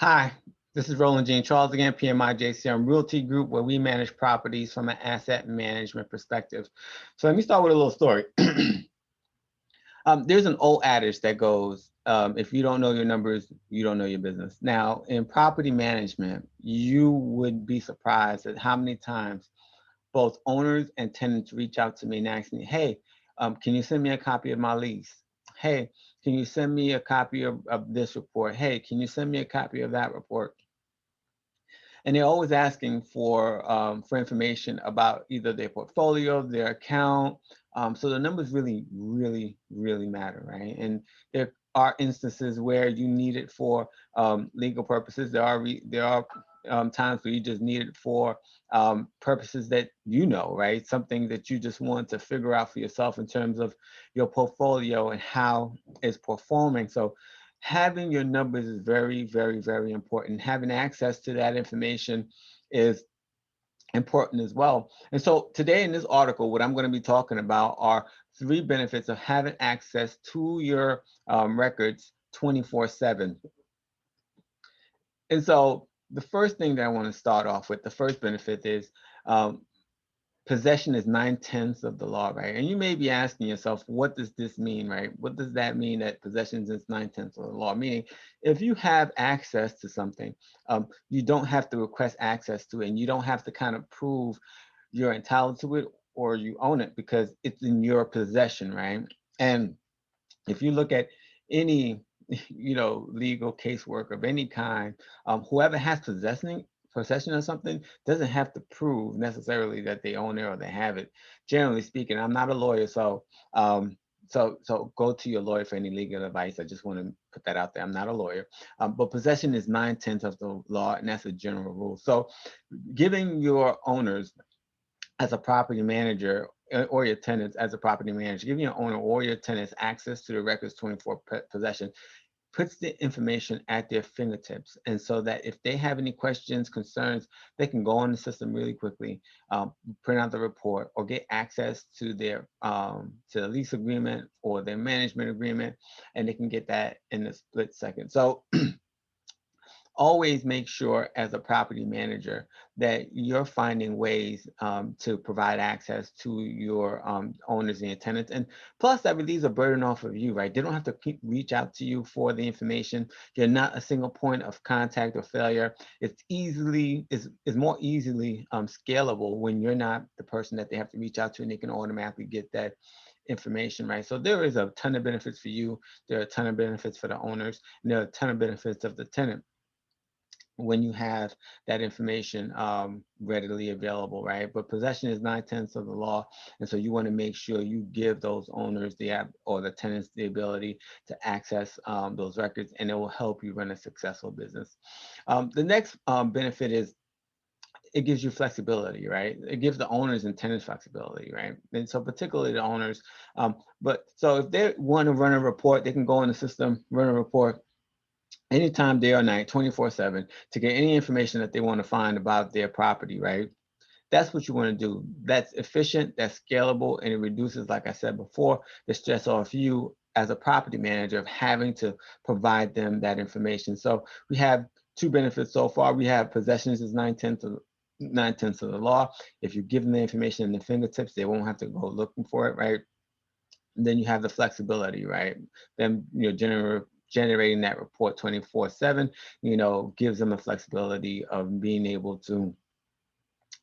Hi, this is Roland Jean Charles again, PMI JCM Realty Group, where we manage properties from an asset management perspective. So let me start with a little story. There's an old adage that goes, if you don't know your numbers, you don't know your business. Now, in property management, you would be surprised at how many times both owners and tenants reach out to me and ask me, hey, can you send me a copy of my lease? Hey, can you send me a copy of this report? Hey, can you send me a copy of that report? And they're always asking for information about either their portfolio, their account. So the numbers really, really, really matter, right? And there are instances where you need it for legal purposes. There are times where you just need it for purposes that you know, right? Something that you just want to figure out for yourself in terms of your portfolio and how it's performing. So having your numbers is very, very, very important. Having access to that information is important as well. And so today in this article, what I'm going to be talking about are three benefits of having access to your records 24/7. And so the first thing that I want to start off with, the first benefit is um, possession is 9/10 of the law, right? And you may be asking yourself, what does this mean, right? What does that mean that possession is 9/10 of the law? Meaning, if you have access to something, you don't have to request access to it, and you don't have to kind of prove you're entitled to it or you own it because it's in your possession, right? And if you look at any legal casework of any kind, whoever has possession of something doesn't have to prove necessarily that they own it or they have it. Generally speaking, I'm not a lawyer, so go to your lawyer for any legal advice. I just want to put that out there. I'm not a lawyer, but possession is 9/10 of the law, and that's a general rule. So giving your owners as a property manager or your tenants as a property manager, giving your owner or your tenants access to the records 24 possession puts the information at their fingertips. And so that if they have any questions, concerns, they can go on the system really quickly, print out the report or get access to their to the lease agreement or their management agreement, and they can get that in a split second. So always make sure as a property manager that you're finding ways to provide access to your owners and your tenants. And plus that relieves a burden off of you, right? They don't have to reach out to you for the information. You're not a single point of contact or failure. It's more easily scalable when you're not the person that they have to reach out to, and they can automatically get that information, right? So there is a ton of benefits for you. There are a ton of benefits for the owners, and there are a ton of benefits of the tenant when you have that information readily available, right? But possession is 9/10 of the law, and so you want to make sure you give those owners the app or the tenants the ability to access those records, and it will help you run a successful business. The next benefit is it gives you flexibility, right? It gives the owners and tenants flexibility, right? And so particularly the owners, but so if they want to run a report, they can go in the system, run a report anytime, day or night, 24/7, to get any information that they want to find about their property, right? That's what you want to do. That's efficient, that's scalable, and it reduces, like I said before, the stress off you as a property manager of having to provide them that information. So we have two benefits so far. We have possessions is 9/10 of the law. If you give them the information in the fingertips, they won't have to go looking for it, right? And then you have the flexibility, right? Then generating that report 24/7, gives them a flexibility of being able to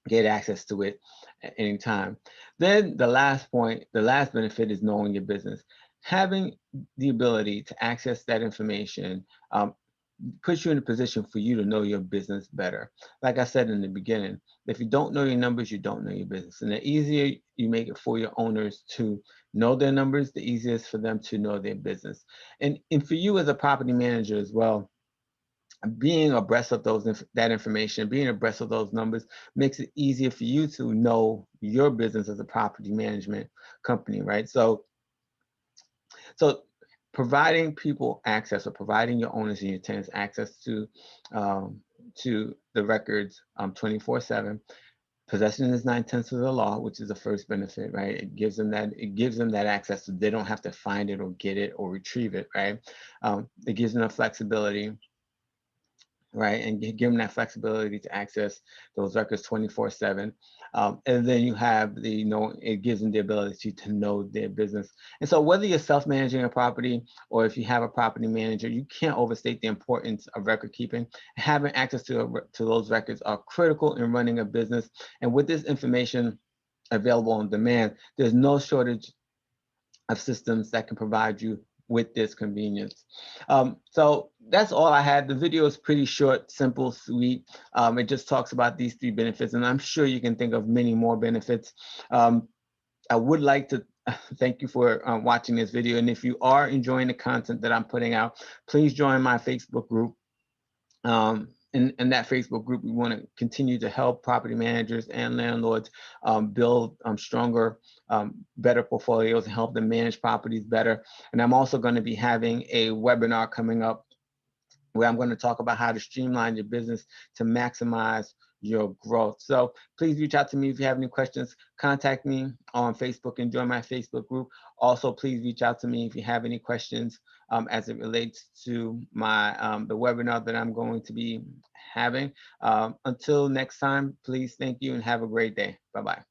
get access to it at any time. Then the last benefit is knowing your business. Having the ability to access that information puts you in a position for you to know your business better. Like I said in the beginning, if you don't know your numbers, you don't know your business. And the easier you make it for your owners to know their numbers, the easier it's for them to know their business. And for you as a property manager as well, being abreast of that information, being abreast of those numbers makes it easier for you to know your business as a property management company, right? So providing people access or providing your owners and your tenants access um, to the records 24/7. Possession is 9/10 of the law, which is the first benefit, right? It gives them that access so they don't have to find it or get it or retrieve it, right? It gives them the flexibility right? And give them that flexibility to access those records 24/7. And then you have the, it gives them the ability to know their business. And so whether you're self-managing a property or if you have a property manager, you can't overstate the importance of record keeping. Having access to those records are critical in running a business. And with this information available on demand, there's no shortage of systems that can provide you with this convenience. So that's all I had. The video is pretty short, simple, sweet. It just talks about these 3 benefits, and I'm sure you can think of many more benefits. I would like to thank you for watching this video. And if you are enjoying the content that I'm putting out, please join my Facebook group. In that Facebook group, we want to continue to help property managers and landlords build stronger, better portfolios and help them manage properties better. And I'm also going to be having a webinar coming up where I'm going to talk about how to streamline your business to maximize your growth. So please reach out to me if you have any questions. Contact me on Facebook and join my Facebook group. Also, please reach out to me if you have any questions as it relates to my the webinar that I'm going to be having. Until next time, please, thank you and have a great day. Bye-bye.